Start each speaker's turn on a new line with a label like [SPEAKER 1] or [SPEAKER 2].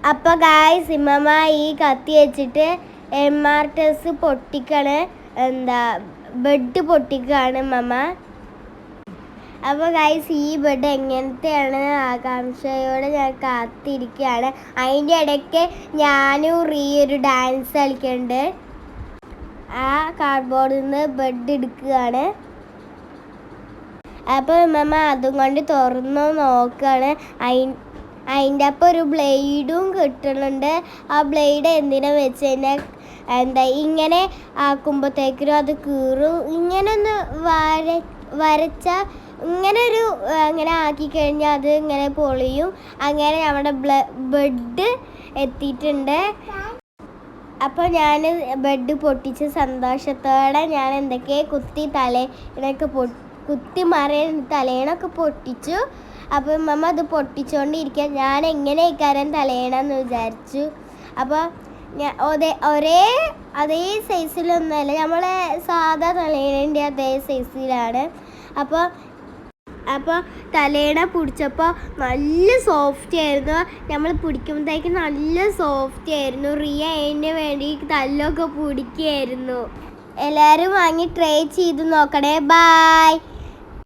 [SPEAKER 1] അപ്പോൾ ഗായ്സ് ഇമ്മമ്മ ഈ കത്തി വെച്ചിട്ട് MRTS പൊട്ടിക്കാണ്, ബെഡ് പൊട്ടിക്കുകയാണ് ഇമ്മമ്മ. അപ്പോൾ ഗായ്സ് ഈ ബെഡ് എങ്ങനത്തെയാണ് ആകാംക്ഷയോടെ ഞാൻ കാത്തിരിക്കുകയാണ്. അതിൻ്റെ ഇടയ്ക്ക് ഞാനും ഒരു ഡാൻസ് കളിക്കുന്നുണ്ട്. ആ കാർഡ്ബോർഡിൽ നിന്ന് ബെഡ് എടുക്കുകയാണ്. അപ്പോൾ ഇമ്മമ്മ അതും കൊണ്ട് തുറന്ന് നോക്കുകയാണ്. അതിൻ്റെ അപ്പം ഒരു ബ്ലേഡും കിട്ടുന്നുണ്ട്. ആ ബ്ലേഡ് എന്തിനാ വെച്ച് കഴിഞ്ഞാൽ ഇങ്ങനെ ആക്കുമ്പോഴത്തേക്കും അത് കീറും. ഇങ്ങനെ ഒന്ന് വരച്ചാൽ അങ്ങനെ ആക്കി കഴിഞ്ഞാൽ അത് ഇങ്ങനെ പൊളിയും. അങ്ങനെ നമ്മുടെ ബെഡ് എത്തിയിട്ടുണ്ട്. അപ്പോൾ ഞാൻ ബെഡ് പൊട്ടിച്ച സന്തോഷത്തോടെ ഞാൻ എന്തൊക്കെ കുത്തി മറിയാൻ തലേണൊക്കെ പൊട്ടിച്ചു. അപ്പോൾ മമ്മ അത് പൊട്ടിച്ചുകൊണ്ടിരിക്കുക. ഞാൻ എങ്ങനെ ഇക്കാരം തലേണമെന്ന് വിചാരിച്ചു. അപ്പോൾ അതേ സൈസിലൊന്നുമല്ല, നമ്മളെ സാധാ തലേണൻ്റെ അതേ സൈസിലാണ്. അപ്പോൾ തലേണ പിടിച്ചപ്പോൾ നല്ല സോഫ്റ്റ് ആയിരുന്നു. നമ്മൾ പിടിക്കുമ്പോഴത്തേക്ക് നല്ല സോഫ്റ്റ് ആയിരുന്നു. റിയ അതിന് വേണ്ടി തല്ലൊക്കെ പിടിക്കുകയായിരുന്നു. എല്ലാവരും വാങ്ങി ട്രൈ ചെയ്ത് നോക്കണേ. ബൈ.